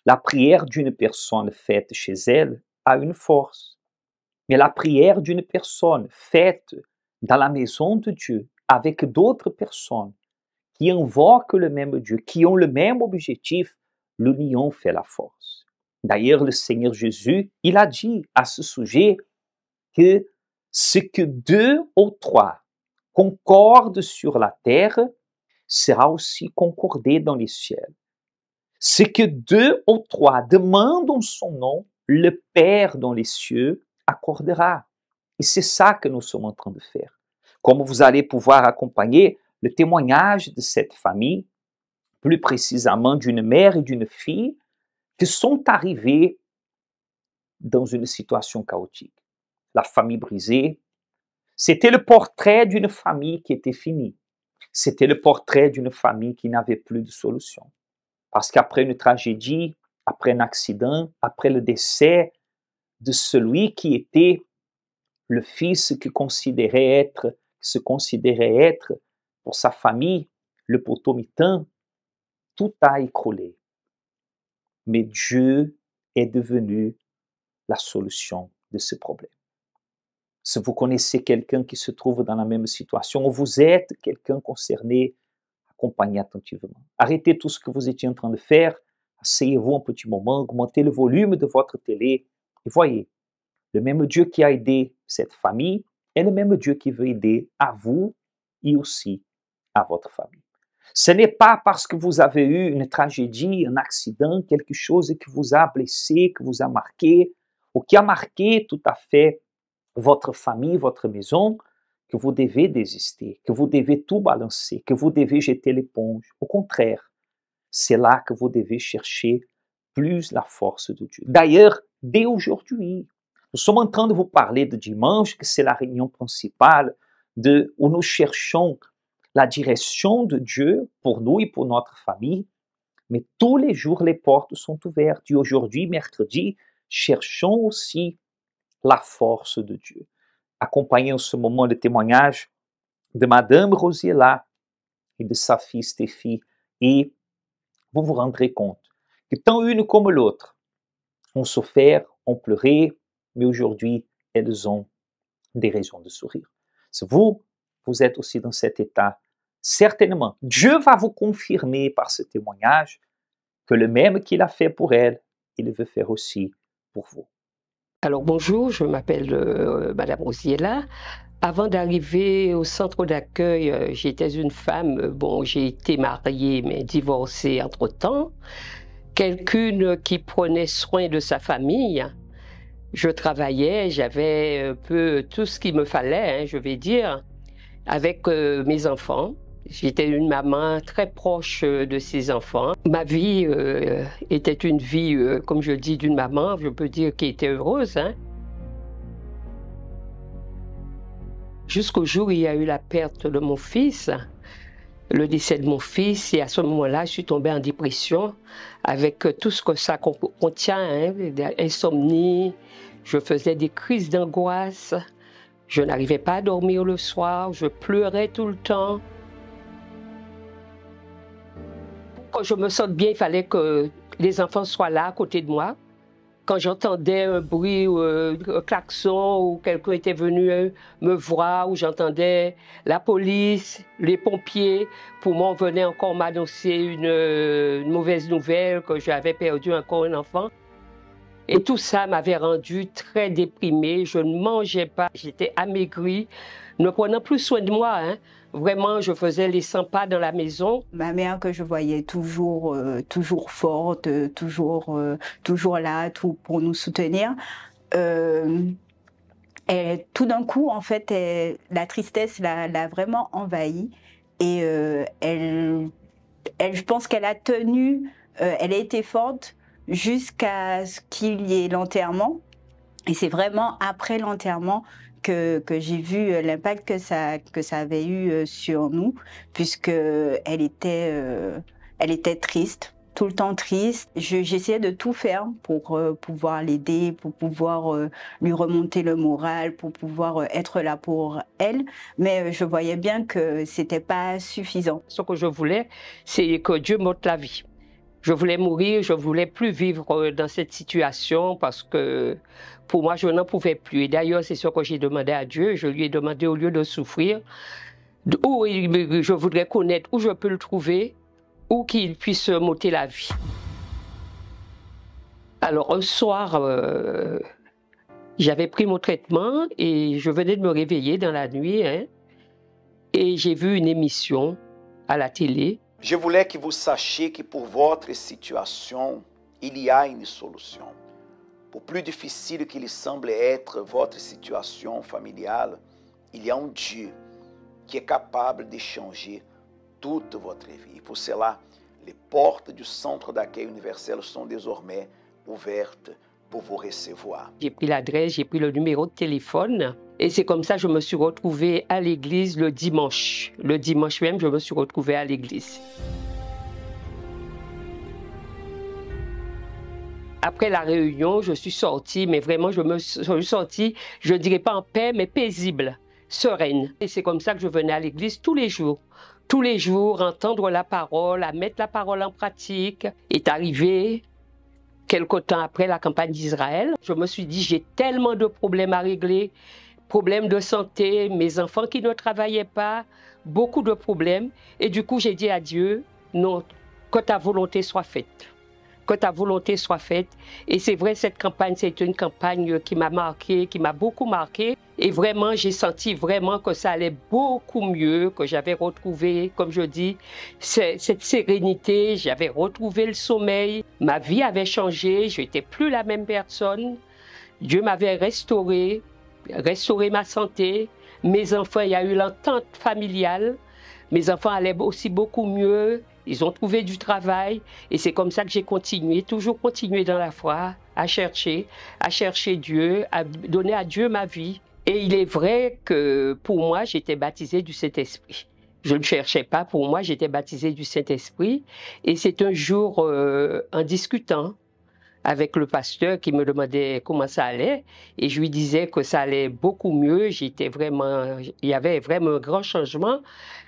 La prière d'une personne faite chez elle a une force, mais la prière d'une personne faite dans la maison de Dieu avec d'autres personnes qui invoquent le même Dieu, qui ont le même objectif, l'union fait la force. D'ailleurs, le Seigneur Jésus, il a dit à ce sujet que ce que 2 ou 3 concordent sur la terre sera aussi concordé dans les cieux. Ce que 2 ou 3 demandent en son nom, le Père dans les cieux accordera. Et c'est ça que nous sommes en train de faire. Comme vous allez pouvoir accompagner le témoignage de cette famille, plus précisément d'une mère et d'une fille, qui sont arrivées dans une situation chaotique. La famille brisée, c'était le portrait d'une famille qui était finie. C'était le portrait d'une famille qui n'avait plus de solution. Parce qu'après une tragédie, après un accident, après le décès de celui qui était le fils se considérait être pour sa famille le potomitan, tout a écroulé. Mais Dieu est devenu la solution de ce problème. Si vous connaissez quelqu'un qui se trouve dans la même situation, ou vous êtes quelqu'un concerné, accompagnez attentivement. Arrêtez tout ce que vous étiez en train de faire, asseyez-vous un petit moment, augmentez le volume de votre télé, et voyez, le même Dieu qui a aidé cette famille est le même Dieu qui veut aider à vous et aussi à votre famille. Ce n'est pas parce que vous avez eu une tragédie, un accident, quelque chose qui vous a blessé, qui vous a marqué, ou qui a marqué tout à fait votre famille, votre maison, que vous devez désister, que vous devez tout balancer, que vous devez jeter l'éponge. Au contraire, c'est là que vous devez chercher plus la force de Dieu. D'ailleurs, dès aujourd'hui, nous sommes en train de vous parler de dimanche, que c'est la réunion principale où nous cherchons la direction de Dieu pour nous et pour notre famille. Mais tous les jours, les portes sont ouvertes. Et aujourd'hui, mercredi, cherchons aussi la force de Dieu. Accompagnons ce moment de témoignage de Madame Rosiela et de sa fille Stéphie. Et vous vous rendrez compte que tant l'une comme l'autre ont souffert, ont pleuré, mais aujourd'hui, elles ont des raisons de sourire. Si vous êtes aussi dans cet état, certainement, Dieu va vous confirmer par ce témoignage que le même qu'il a fait pour elle, il veut faire aussi pour vous. Alors bonjour, je m'appelle Madame Rosiela. Avant d'arriver au centre d'accueil, j'étais une femme, j'ai été mariée mais divorcée entre-temps, quelqu'une qui prenait soin de sa famille. Je travaillais, j'avais un peu tout ce qu'il me fallait, je vais dire, avec mes enfants. J'étais une maman très proche de ses enfants. Ma vie était une vie, comme je dis, d'une maman, je peux dire, qui était heureuse. Jusqu'au jour où il y a eu la perte de mon fils, le décès de mon fils, et à ce moment-là, je suis tombée en dépression avec tout ce que ça contient, insomnie, je faisais des crises d'angoisse, je n'arrivais pas à dormir le soir, je pleurais tout le temps. Quand je me sente bien, il fallait que les enfants soient là à côté de moi. Quand j'entendais un bruit, un klaxon, ou quelqu'un était venu me voir, ou j'entendais la police, les pompiers, pour moi, on venait encore m'annoncer une mauvaise nouvelle, que j'avais perdu encore un enfant. Et tout ça m'avait rendue très déprimée, je ne mangeais pas, j'étais amaigrie, ne prenant plus soin de moi. Vraiment, je faisais les 100 pas dans la maison. Ma mère que je voyais toujours forte, toujours là, pour nous soutenir. Et tout d'un coup, en fait, la tristesse l'a vraiment envahie. Et je pense qu'elle a tenu, elle a été forte jusqu'à ce qu'il y ait l'enterrement. Et c'est vraiment après l'enterrement que j'ai vu l'impact que ça avait eu sur nous, puisqu'elle était triste, tout le temps triste. J'essayais de tout faire pour pouvoir l'aider, pour pouvoir lui remonter le moral, pour pouvoir être là pour elle, mais je voyais bien que c'était pas suffisant. Ce que je voulais, c'est que Dieu m'ôte la vie. Je voulais mourir, je ne voulais plus vivre dans cette situation parce que pour moi, je n'en pouvais plus. Et d'ailleurs, c'est ce que j'ai demandé à Dieu. Je lui ai demandé, au lieu de souffrir, où je voudrais connaître où je peux le trouver, où qu'il puisse m'ôter la vie. Alors, un soir, j'avais pris mon traitement et je venais de me réveiller dans la nuit. Et j'ai vu une émission à la télé. Je voulais que vous sachiez que pour votre situation, il y a une solution. Pour plus difficile qu'il semble être votre situation familiale, il y a un Dieu qui est capable de changer toute votre vie. Pour cela, les portes du centre d'accueil universel sont désormais ouvertes pour vous recevoir. J'ai pris l'adresse, j'ai pris le numéro de téléphone et c'est comme ça que je me suis retrouvée à l'église le dimanche. Le dimanche même, je me suis retrouvée à l'église. Après la réunion, je suis sortie, mais vraiment, je me suis sortie, je ne dirais pas en paix, mais paisible, sereine. Et c'est comme ça que je venais à l'église tous les jours, entendre la parole, à mettre la parole en pratique. Est arrivé quelque temps après la campagne d'Israël. Je me suis dit, j'ai tellement de problèmes à régler, problèmes de santé, mes enfants qui ne travaillaient pas, beaucoup de problèmes. Et du coup, j'ai dit à Dieu, non, que ta volonté soit faite. Que ta volonté soit faite. Et c'est vrai, cette campagne, c'est une campagne qui m'a marqué, qui m'a beaucoup marqué. Et vraiment, j'ai senti vraiment que ça allait beaucoup mieux, que j'avais retrouvé, comme je dis, cette sérénité, j'avais retrouvé le sommeil. Ma vie avait changé, je n'étais plus la même personne. Dieu m'avait restauré ma santé. Mes enfants, il y a eu l'entente familiale. Mes enfants allaient aussi beaucoup mieux. Ils ont trouvé du travail et c'est comme ça que j'ai continué, toujours continué dans la foi, à chercher Dieu, à donner à Dieu ma vie. Et il est vrai que pour moi, j'étais baptisée du Saint-Esprit. Je ne cherchais pas, pour moi, j'étais baptisée du Saint-Esprit. Et c'est un jour, en discutant avec le pasteur qui me demandait comment ça allait, et je lui disais que ça allait beaucoup mieux, il y avait vraiment un grand changement,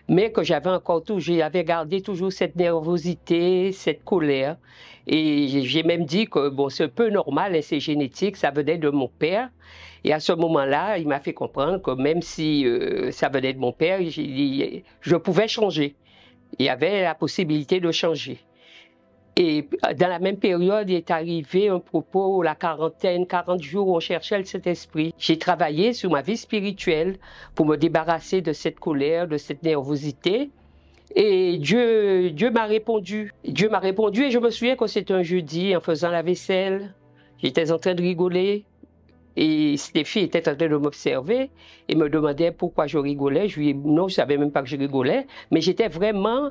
mais que j'avais gardé toujours cette nervosité, cette colère. Et j'ai même dit que bon, c'est un peu normal, et c'est génétique, ça venait de mon père. Et à ce moment-là, il m'a fait comprendre que même si ça venait de mon père, je pouvais changer. Il y avait la possibilité de changer. Et dans la même période, il est arrivé un propos, la quarantaine, 40 jours où on cherchait le Saint-Esprit. J'ai travaillé sur ma vie spirituelle pour me débarrasser de cette colère, de cette nervosité. Et Dieu m'a répondu. Dieu m'a répondu et je me souviens que c'était un jeudi, en faisant la vaisselle. J'étais en train de rigoler. Et Stéphie était en train de m'observer et me demandait pourquoi je rigolais. Je lui ai dit non, je ne savais même pas que je rigolais. Mais j'étais vraiment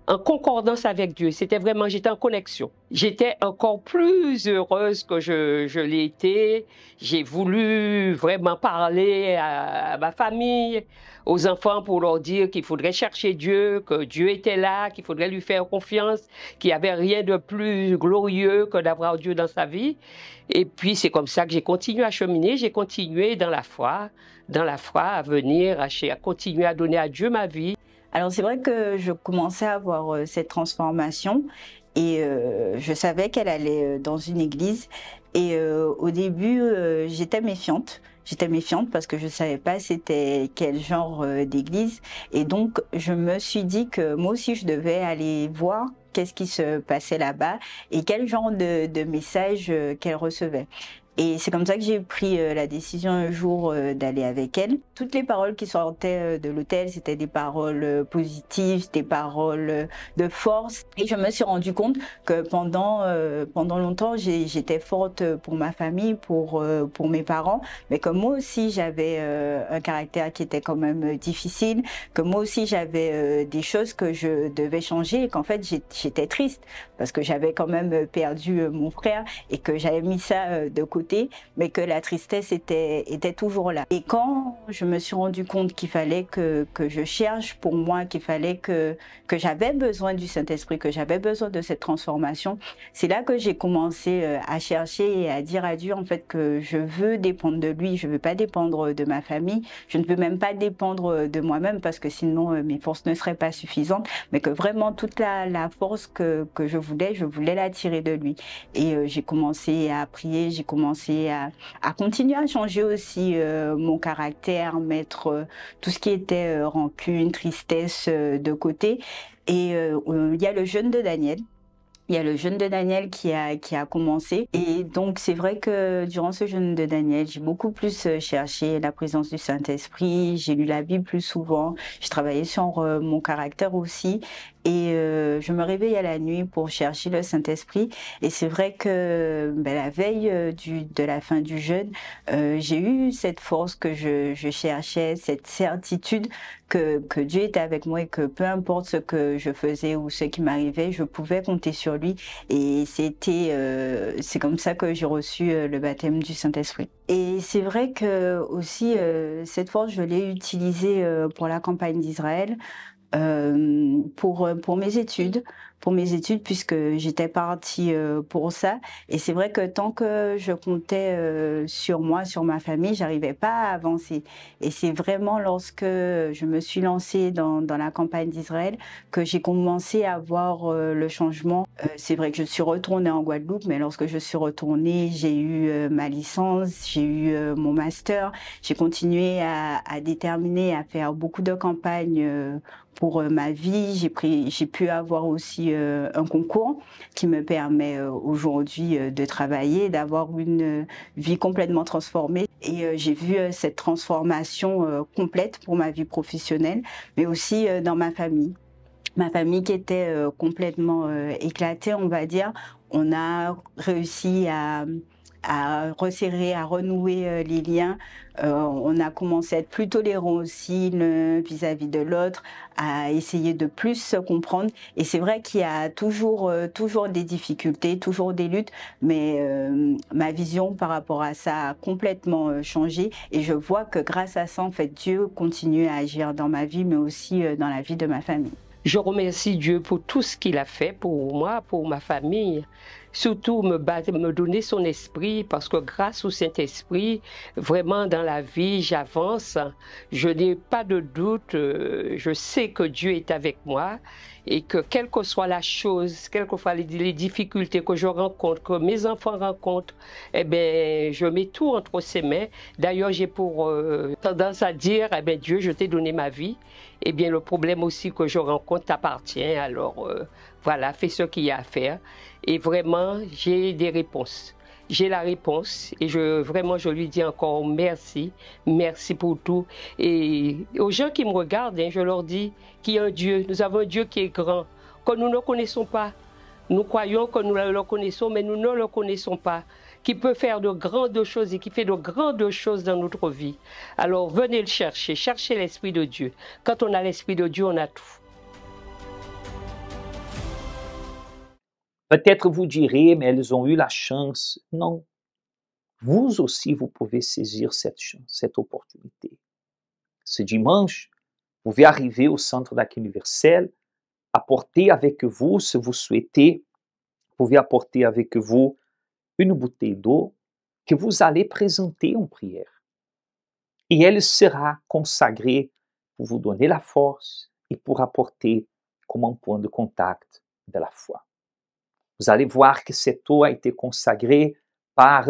en concordance avec Dieu. J'étais en connexion. J'étais encore plus heureuse que je l'ai été. J'ai voulu vraiment parler à ma famille, aux enfants pour leur dire qu'il faudrait chercher Dieu, que Dieu était là, qu'il faudrait lui faire confiance, qu'il n'y avait rien de plus glorieux que d'avoir Dieu dans sa vie. Et puis c'est comme ça que j'ai continué à cheminer, j'ai continué dans la foi à venir, à continuer à donner à Dieu ma vie. Alors c'est vrai que je commençais à avoir cette transformation et je savais qu'elle allait dans une église et au début j'étais méfiante. J'étais méfiante parce que je ne savais pas c'était quel genre d'église et donc je me suis dit que moi aussi je devais aller voir qu'est-ce qui se passait là-bas et quel genre de message qu'elle recevait. Et c'est comme ça que j'ai pris la décision un jour d'aller avec elle. Toutes les paroles qui sortaient de l'hôtel, c'était des paroles positives, des paroles de force. Et je me suis rendu compte que pendant longtemps, j'étais forte pour ma famille, pour mes parents, mais que moi aussi, j'avais un caractère qui était quand même difficile, que moi aussi, j'avais des choses que je devais changer et qu'en fait, j'étais triste parce que j'avais quand même perdu mon frère et que j'avais mis ça de côté. Mais que la tristesse était toujours là. Et quand je me suis rendu compte qu'il fallait que je cherche pour moi, qu'il fallait que j'avais besoin du Saint-Esprit, que j'avais besoin de cette transformation, c'est là que j'ai commencé à chercher et à dire à Dieu en fait que je veux dépendre de lui, je ne veux pas dépendre de ma famille, je ne veux même pas dépendre de moi-même parce que sinon mes forces ne seraient pas suffisantes, mais que vraiment toute la force que je voulais la tirer de lui. Et j'ai commencé à prier, j'ai commencé à continuer à changer aussi mon caractère, mettre tout ce qui était rancune, tristesse de côté. Et il y a le jeûne de Daniel. Il y a le jeûne de Daniel qui a commencé. Et donc, c'est vrai que durant ce jeûne de Daniel, j'ai beaucoup plus cherché la présence du Saint-Esprit. J'ai lu la Bible plus souvent. J'ai travaillé sur mon caractère aussi. Et je me réveille à la nuit pour chercher le Saint-Esprit. Et c'est vrai que la veille de la fin du jeûne, j'ai eu cette force que je cherchais, cette certitude que Dieu était avec moi et que peu importe ce que je faisais ou ce qui m'arrivait, je pouvais compter sur lui. Et c'est comme ça que j'ai reçu le baptême du Saint-Esprit. Et c'est vrai que aussi, cette force, je l'ai utilisée pour la campagne d'Israël. Pour mes études, puisque j'étais partie pour ça. Et c'est vrai que tant que je comptais sur moi, sur ma famille, j'arrivais pas à avancer. Et c'est vraiment lorsque je me suis lancée dans la campagne d'Israël que j'ai commencé à voir le changement. C'est vrai que je suis retournée en Guadeloupe, mais lorsque je suis retournée, j'ai eu ma licence, j'ai eu mon master. J'ai continué à déterminer, à faire beaucoup de campagnes pour ma vie. J'ai pu avoir aussi un concours qui me permet aujourd'hui de travailler, d'avoir une vie complètement transformée. Et j'ai vu cette transformation complète pour ma vie professionnelle, mais aussi dans ma famille. Ma famille qui était complètement éclatée, on va dire. On a réussi à resserrer, à renouer les liens. On a commencé à être plus tolérants aussi l'un vis-à-vis de l'autre, à essayer de plus se comprendre. Et c'est vrai qu'il y a toujours des difficultés, toujours des luttes, mais ma vision par rapport à ça a complètement changé. Et je vois que grâce à ça, en fait, Dieu continue à agir dans ma vie, mais aussi dans la vie de ma famille. Je remercie Dieu pour tout ce qu'il a fait pour moi, pour ma famille. Surtout me donner son esprit, parce que grâce au Saint-Esprit, vraiment dans la vie, j'avance. Je n'ai pas de doute, je sais que Dieu est avec moi et que quelle que soit la chose, quelles que soient les difficultés que je rencontre, que mes enfants rencontrent, eh bien, je mets tout entre ses mains. D'ailleurs, j'ai pour tendance à dire, eh bien, Dieu, je t'ai donné ma vie. Eh bien, le problème aussi que je rencontre t'appartient. Alors, voilà, fais ce qu'il y a à faire. Et vraiment, j'ai des réponses. J'ai la réponse et vraiment, je lui dis encore merci. Merci pour tout. Et aux gens qui me regardent, je leur dis qu'il y a un Dieu. Nous avons un Dieu qui est grand, que nous ne connaissons pas. Nous croyons que nous le connaissons, mais nous ne le connaissons pas. Qui peut faire de grandes choses et qui fait de grandes choses dans notre vie. Alors, venez le chercher. Cherchez l'Esprit de Dieu. Quand on a l'Esprit de Dieu, on a tout. Peut-être vous direz, mais elles ont eu la chance. Non. Vous aussi, vous pouvez saisir cette chance, cette opportunité. Ce dimanche, vous pouvez arriver au Centre d'accueil universel, apporter avec vous, si vous souhaitez, vous pouvez apporter avec vous une bouteille d'eau que vous allez présenter en prière. Et elle sera consacrée pour vous donner la force et pour apporter comme un point de contact de la foi. Vous allez voir que cette eau a été consacrée par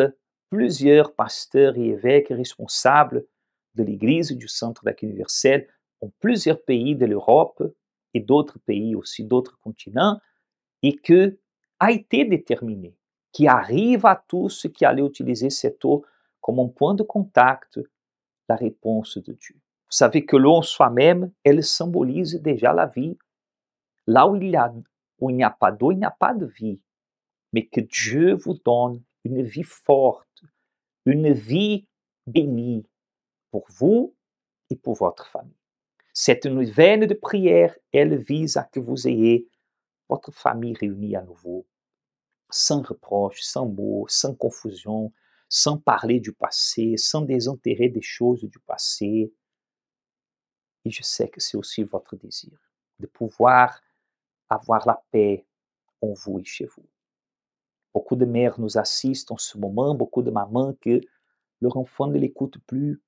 plusieurs pasteurs et évêques responsables de l'Église du Centre d'accueil universel en plusieurs pays de l'Europe et d'autres pays aussi, d'autres continents, et que a été déterminé, qui arrive à tous qui allaient utiliser cette eau comme un point de contact, la réponse de Dieu. Vous savez que l'eau en soi-même, elle symbolise déjà la vie. Là où il n'y a pas d'eau, il n'y a pas de vie. Mais que Dieu vous donne une vie forte, une vie bénie pour vous et pour votre famille. Cette veine de prière, elle vise à que vous ayez votre famille réunie à nouveau, sans reproche, sans mots, sans confusion, sans parler du passé, sans désenterrer des choses du passé. Et je sais que c'est aussi votre désir de pouvoir avoir la paix en vous et chez vous. Beaucoup de mères nous assistent en ce moment, beaucoup de mamans que leur enfant ne l'écoute plus,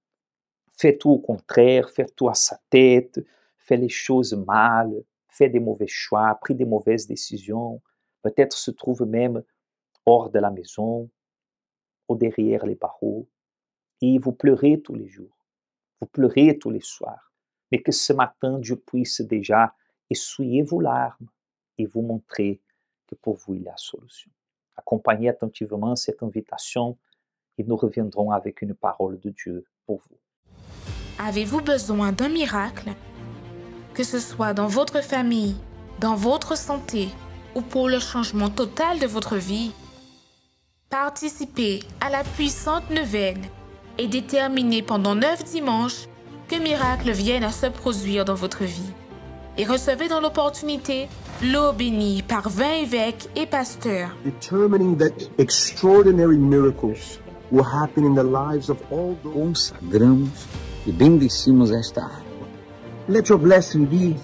fait tout au contraire, fait tout à sa tête, fait les choses mal, fait des mauvais choix, pris des mauvaises décisions, peut-être se trouve même hors de la maison ou derrière les barreaux. Et vous pleurez tous les jours, vous pleurez tous les soirs. Mais que ce matin, Dieu puisse déjà essuyer vos larmes et vous montrer que pour vous, il y a solution. Accompagnez attentivement cette invitation et nous reviendrons avec une parole de Dieu pour vous. Avez-vous besoin d'un miracle? Que ce soit dans votre famille, dans votre santé ou pour le changement total de votre vie, participez à la puissante neuvaine et déterminez pendant 9 dimanches que miracles viennent à se produire dans votre vie. Et recevez dans l'opportunité l'eau bénie par 20 évêques et pasteurs, determining that extraordinary miracles will happen in the lives of all those. Consagramos e bendecimos esta água. Let your blessing be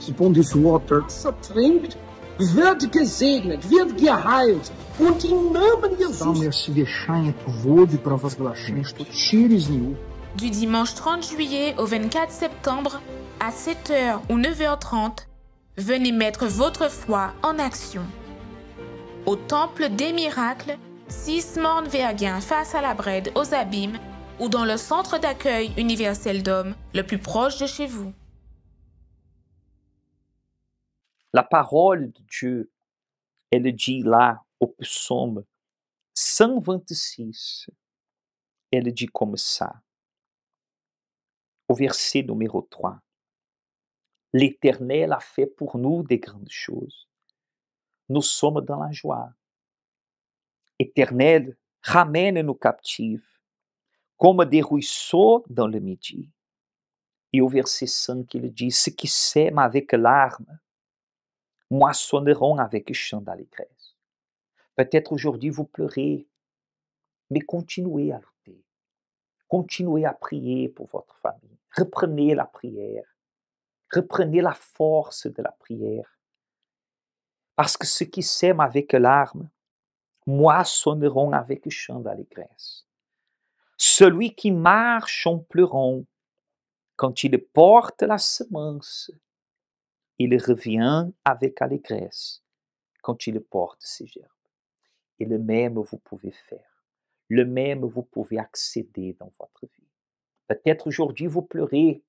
upon this water. So trinkt, wird gesegnet, wird geheilt und im Namen Jesus. Du dimanche 30 juillet au 24 septembre à 7h ou 9h30, venez mettre votre foi en action. Au Temple des Miracles, 6 Morne-Verguin face à la Brède aux Abîmes ou dans le centre d'accueil universel d'hommes le plus proche de chez vous. La parole de Dieu, elle dit là au psaume 126, elle dit comme ça, au verset numéro 3. L'Éternel a fait pour nous des grandes choses. Nous sommes dans la joie. Éternel, ramène nos captifs, comme des ruisseaux dans le midi. Et au verset 5, il dit, ceux qui sèment avec larmes, moissonneront avec chant d'allégresse. Peut-être aujourd'hui vous pleurez, mais continuez à lutter. Continuez à prier pour votre famille. Reprenez la prière. Reprenez la force de la prière. Parce que ceux qui sèment avec larmes, moissonneront avec chant d'allégresse. Celui qui marche en pleurant, quand il porte la semence, il revient avec allégresse quand il porte ses gerbes. Et le même vous pouvez faire. Le même vous pouvez accéder dans votre vie. Peut-être aujourd'hui vous pleurez,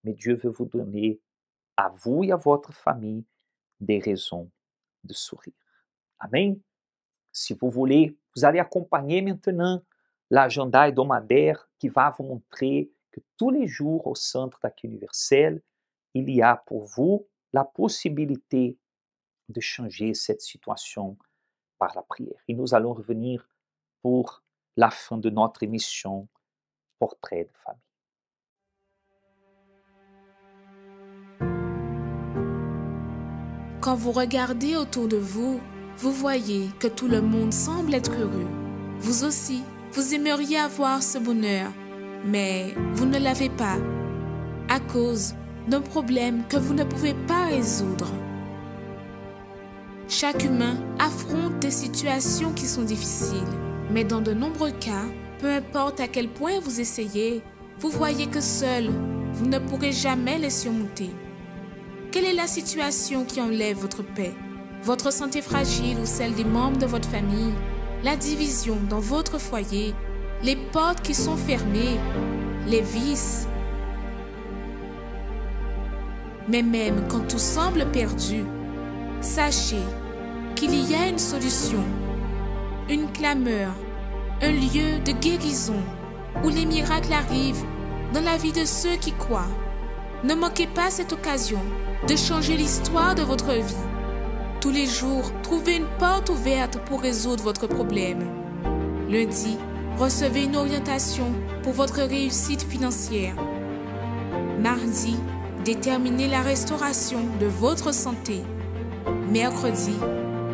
mais Dieu veut vous donner, à vous et à votre famille, des raisons de sourire. Amen. Si vous voulez, vous allez acompanher maintenant l'agenda hebdomadaire qui va vous montrer que tous les jours au Centre d'accueil universel, il y a pour vous la possibilité de changer cette situation par la prière. Et nous allons revenir pour la fin de notre émission Portrait de famille. Quand vous regardez autour de vous, vous voyez que tout le monde semble être heureux. Vous aussi, vous aimeriez avoir ce bonheur, mais vous ne l'avez pas à cause d'un problème que vous ne pouvez pas résoudre. Chaque humain affronte des situations qui sont difficiles, mais dans de nombreux cas, peu importe à quel point vous essayez, vous voyez que seul, vous ne pourrez jamais les surmonter. Quelle est la situation qui enlève votre paix? Votre santé fragile ou celle des membres de votre famille? La division dans votre foyer? Les portes qui sont fermées? Les vices? Mais même quand tout semble perdu, sachez qu'il y a une solution, une clameur, un lieu de guérison où les miracles arrivent dans la vie de ceux qui croient. Ne manquez pas cette occasion de changer l'histoire de votre vie. Tous les jours, trouvez une porte ouverte pour résoudre votre problème. Lundi, recevez une orientation pour votre réussite financière. Mardi, déterminez la restauration de votre santé. Mercredi,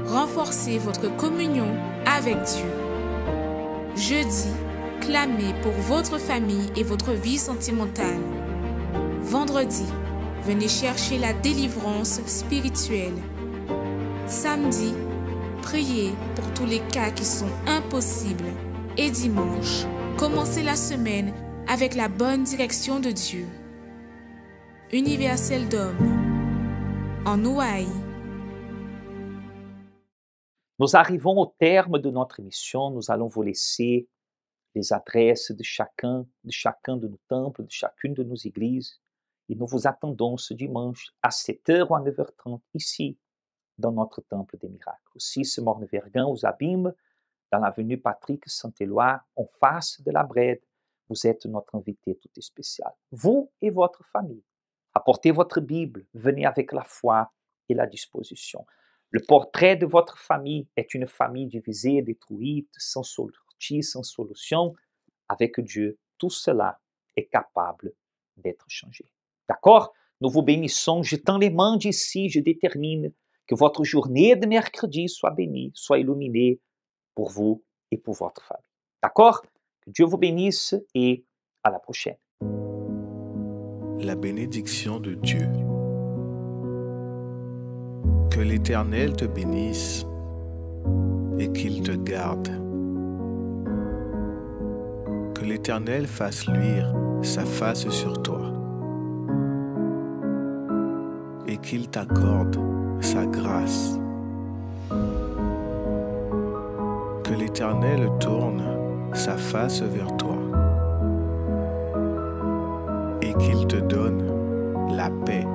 renforcez votre communion avec Dieu. Jeudi, clamez pour votre famille et votre vie sentimentale. Vendredi, venez chercher la délivrance spirituelle. Samedi, priez pour tous les cas qui sont impossibles. Et dimanche, commencez la semaine avec la bonne direction de Dieu. Universel d'hommes, en Hawaï. Nous arrivons au terme de notre émission. Nous allons vous laisser les adresses de chacun de nos temples, de chacune de nos églises. Et nous vous attendons ce dimanche à 7h ou à 9h30 ici, dans notre temple des miracles. Au 6 Morne-Verguin, aux Abîmes, dans l'avenue Patrick Saint-Éloi, en face de la Brède. Vous êtes notre invité tout spécial. Vous et votre famille. Apportez votre Bible, venez avec la foi et la disposition. Le portrait de votre famille est une famille divisée, détruite, sans sortie, sans solution. Avec Dieu, tout cela est capable d'être changé. D'accord? Nous vous bénissons. Je tends les mains d'ici, je détermine Que votre journée de mercredi soit bénie, soit illuminée pour vous et pour votre famille. D'accord? Que Dieu vous bénisse et à la prochaine. La bénédiction de Dieu. Que l'Éternel te bénisse et qu'il te garde. Que l'Éternel fasse luire sa face sur toi et qu'il t'accorde sa grâce. Que l'Éternel tourne sa face vers toi et qu'il te donne la paix.